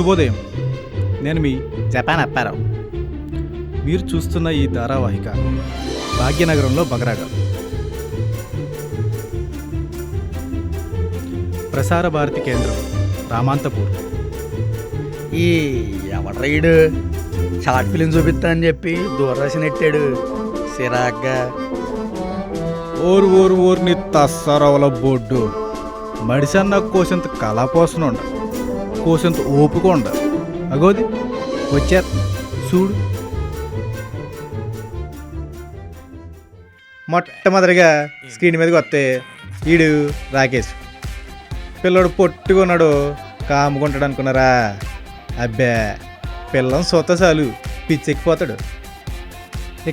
శుభోదయం. నేను మీ జపాన్ అప్పారావు. మీరు చూస్తున్న ఈ ధారావాహిక భాగ్యనగరంలో బగరాగా. ప్రసార భారతి కేంద్రం రామాంతపూర్. ఈ ఎవడ్రైడు షార్ట్ ఫిలిం చూపిస్తా అని చెప్పి దూరదర్శన్ ఎట్టాడు సిరాగ్గా. ఓరు నీ తస్సరవల బొడ్డు. మడిసన్న కోసంత కళాపోసన ఉండ, కోసంత ఓపుక ఉండ. అగోది వచ్చారు చూడు. మొట్టమొదటిగా స్క్రీన్ మీదకి వస్తే ఈడు రాకేష్. పిల్లడు పొట్టుకున్నాడు, కాముకుంటాడు అనుకున్నారా? అబ్బే, పిల్లం సొత్త చాలు పిచ్చెక్కిపోతాడు.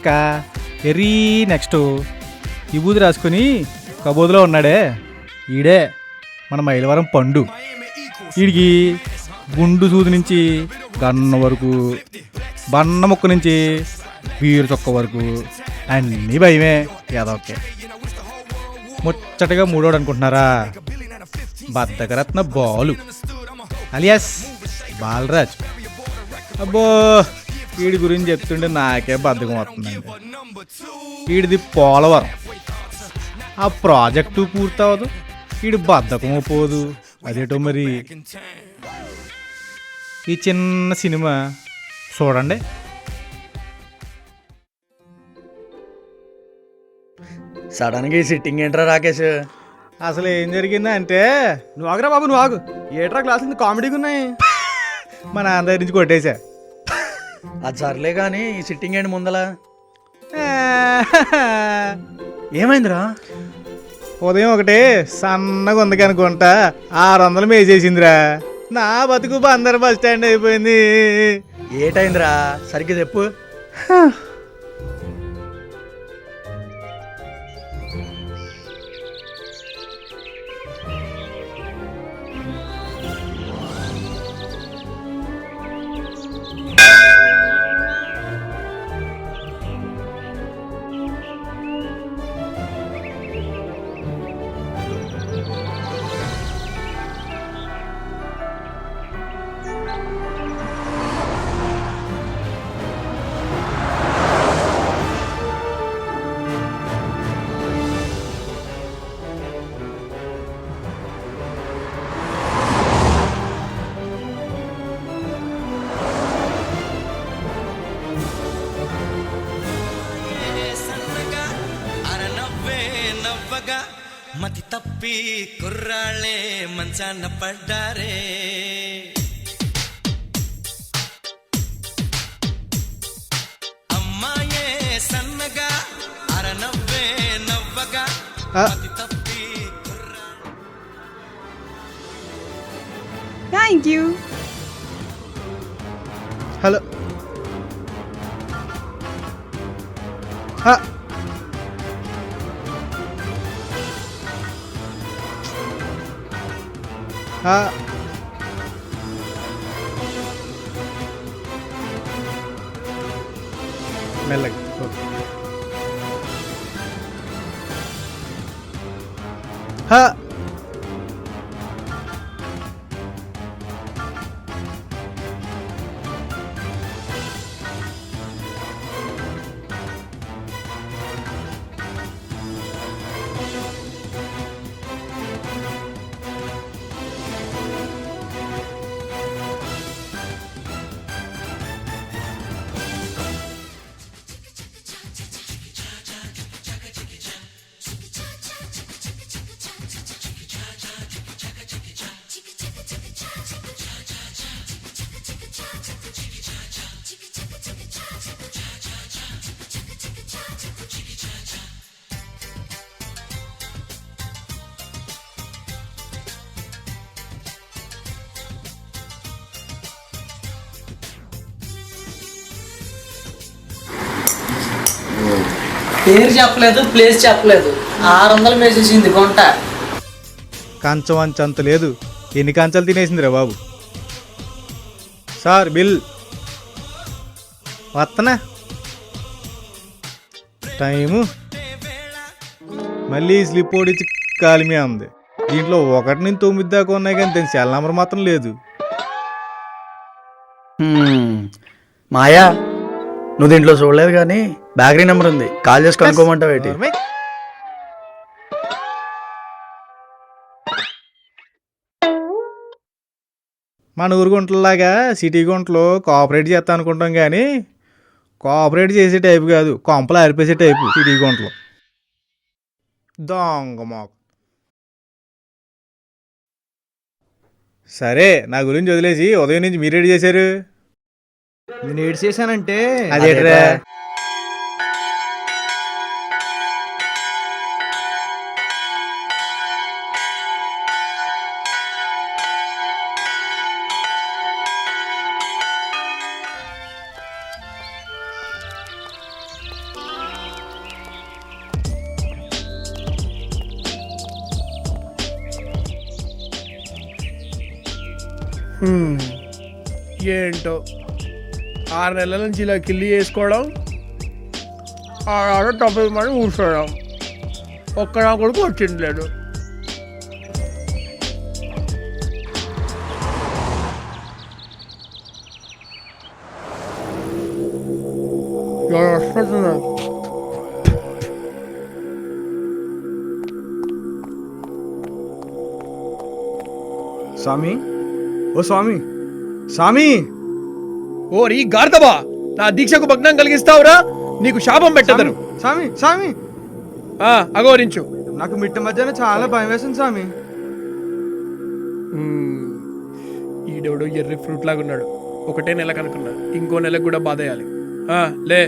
ఇక ఎర్రీ నెక్స్ట్ విభూది రాసుకొని కబోదులో ఉన్నాడే, ఈడే మన మైలవరం పండు. వీడికి గుండు సూది నుంచి గన్న వరకు, బన్న ముక్క నుంచి వీరు చొక్క వరకు అన్నీ భయమే. ఏదోకే ముచ్చటగా మూడోడు అనుకుంటున్నారా? బద్దకరత్న బాలు అలియాస్ బాలరాజ్. అబ్బో, వీడి గురించి చెప్తుంటే నాకే బద్ధకం వస్తుందండి. వీడిది పోలవరం. ఆ ప్రాజెక్టు పూర్తవదు, వీడి బద్ధకం పోదు. అదేటో మరి. ఈ చిన్న సినిమా చూడండి. సడన్గా ఈ సిట్టింగ్ ఏంట్రా రాకేష్? అసలు ఏం జరిగిందా అంటే, నువ్వు ఆగరా బాబు, నువ్వు ఆగు. ఏట్రా క్లాసులు కామెడీగా ఉన్నాయి. మా నాన్న దగ్గర నుంచి కొట్టేశా. అది సర్లే కానీ ఈ సిట్టింగ్ ఏంటి ముందలా? ఏమైందిరా? ఉదయం ఒకటి సన్నగా ఉంది కనుకుంటా 600 మేసేసిందిరా. నా బతుకు బందర్ బస్ స్టాండ్ అయిపోయింది. ఏటైందిరా సరిగ్గా చెప్పు. మతి తప్పి కుర్రాళ్ళే మంచాన పడ్డారే. అమ్మాయే సన్నగా అరనవ్వే నవ్వగా మతి తప్పి కుర్రాళ్ళే. Thank you. హలో. మెల్లగా. పేరు చెప్పలేదు, ప్లేస్ చెప్పలేదు. 600 మేసేసింది గుంట. కంచం అంచంత లేదు. ఎన్ని కంచాలు తినేసిందిరా బాబు. సార్ బిల్ వస్తనా? టైము మళ్ళీ స్లిప్ ఓడిచ్చి కాలిమే ఉంది. దీంట్లో 1 నుంచి 9 దాకా ఉన్నాయి కానీ దాని సెల్ నెంబర్ మాత్రం లేదు. మాయా నువ్వు దీంట్లో చూడలేదు కానీ బ్యాకరీ నెంబర్ ఉంది, కాల్ చేసి కనుక్కోమంటావు ఏంటి? నోర్మై. మన ఊరు గుంటలాగా సిటీ గుంటలో కోఆపరేట్ చేస్తా అనుకుంటాం కానీ కోఆపరేట్ చేసే టైపు కాదు, కొంపలు ఆరిపేసే టైపు సిటీ గుంటలో. దొంగ మోక. సరే, నా గురించి వదిలేసి ఉదయం నుంచి మీరేడు చేశారు? నేను ఏడు చేశానంటే అదేట్రా? ఏంటో 6 నెలల నుంచి ఇలా కిల్లి చేసుకోవడం, ఆడ 90 మంది కూర్చోవడం, ఒక్క నా కొడుకు వచ్చింది లేదు. స్వామి, ఓ స్వామి, స్వామి. ఓరి గార్దబా, నా దీక్షకు భగ్నం కలిగిస్తావురా? నీకు శాపం పెట్టదను. స్వామి, స్వామి, అగోరించు. నాకు మిట్ట మధ్యాహ్నం చాలా భయం వేసింది స్వామి. ఈడెవడో ఎర్రి ఫ్రూట్ లాగా ఉన్నాడు. ఒకటే నెల కనుక్కున్నా, ఇంకో నెలకు కూడా బాధేయాలి. లే,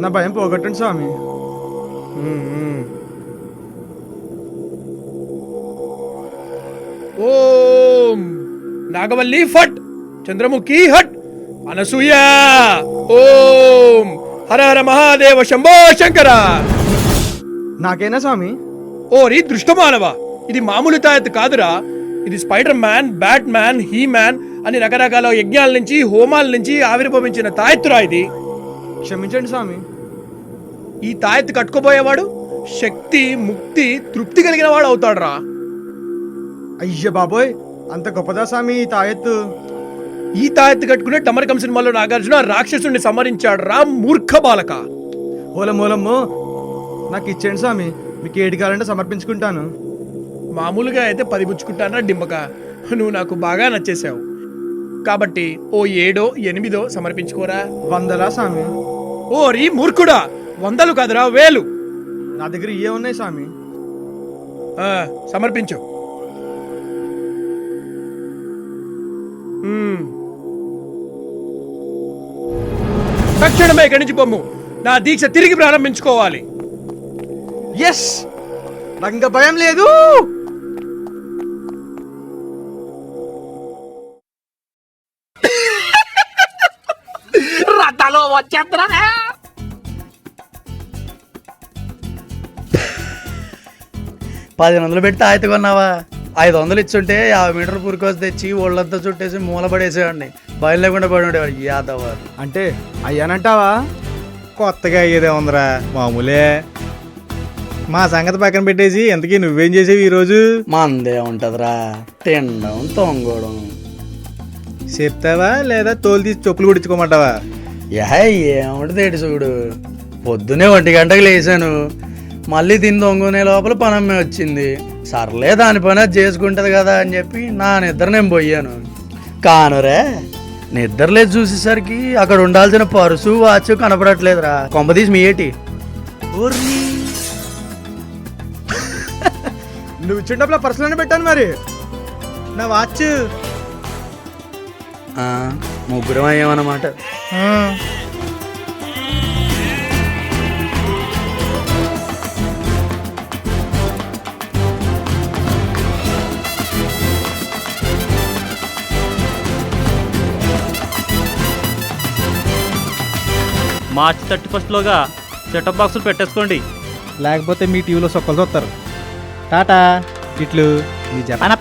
నా భయం పోగొట్టండి స్వామి. ఓం నాగవల్లి ఫట్, చంద్రముఖి హట్, అనసూయ. ఓం హర హర మహాదేవ శంభో శంకర. నాకేనా స్వామి? ఓరి దృష్టమానవ, ఇది మామూలు తాయెత్తు కాదురా. ఇది spider man, bat man, he man అని రకరకాల యజ్ఞాల నుంచి హోమాల నుంచి ఆవిర్భవించిన తాయెత్తురా ఇది. క్షమించండి స్వామి. ఈ తాయెత్తు కట్టుకోబోయేవాడు శక్తి, ముక్తి, తృప్తి కలిగిన వాడు అవుతాడురా. అయ్య బాబోయ్, అంత గొప్పదా స్వామి ఈ తాయెత్తు? ఈ తాయెత్తు కట్టుకునే టమరకం సినిమాలో నాగార్జున రాక్షసుని సంహరించాడు రా మూర్ఖ బాలక. మూలమ్మో నాకు ఇచ్చేయండి స్వామి, మీకు ఏడు కావాలంటే సమర్పించుకుంటాను. మామూలుగా అయితే 10 పుచ్చుకుంటానరా డింబక, నువ్వు నాకు బాగా నచ్చేసావు కాబట్టి ఓ 7 8 సమర్పించుకోరా. 100 స్వామి? ఓరి మూర్ఖుడా, 100 కాదురా 1000. నా దగ్గర ఇవే ఉన్నాయి స్వామి. సమర్పించు. తక్షణమే ఇక్కడి నుంచి పొమ్ము, నా దీక్ష తిరిగి ప్రారంభించుకోవాలి. ఎస్, నాకు ఇంకా భయం లేదు. రథలో వచ్చేద్దరా. 10 పెట్టి తాయితీ కొన్నావా? 500 ఇచ్చుంటే 50 మీటర్లు పురికోసి తెచ్చి ఒళ్ళంతా చుట్టేసి మూలపడేసేవాడిని, భయం లేకుండా పడి ఉండేవాడు యాదవ్. అంటే అయ్యానంటావా? కొత్తగా అయ్యేదే ఉందిరా, మామూలే. మా సంగతి పక్కన పెట్టేసి ఎంతకీ నువ్వేం చేసేవి ఈరోజు? మందే ఉంటదిరా, తినడం తొంగడం. చెప్తావా లేదా తోలు తీసి చెప్పులు కుడించుకోమంటావా? ఏమంటది ఏటి చూడు, పొద్దునే 1 గంటకు లేచాను, మళ్ళీ తిని దొంగనే లోపల పనమ్మే వచ్చింది. సర్లే దాని పని అది చేసుకుంటది కదా అని చెప్పి నా నిద్ర నేను పోయాను. కానురే నిద్రలేదు చూసేసరికి అక్కడ ఉండాల్సిన పర్సు వాచ్ కనపడట్లేదురా. కొంపదీసి మీ ఏటి? నువ్వు ఇచ్చిన డబ్బుల పర్సులోనే పెట్టాను మరి. నా వాచ్ ముగ్గురం అయ్యామన్నమాట. మార్చి 31లోగా సెటప్ బాక్సులు పెట్టేసుకోండి, లేకపోతే మీ టీవీలో సొక్కలు చూస్తారు. టాటా ఇట్లు మీ జపాన్.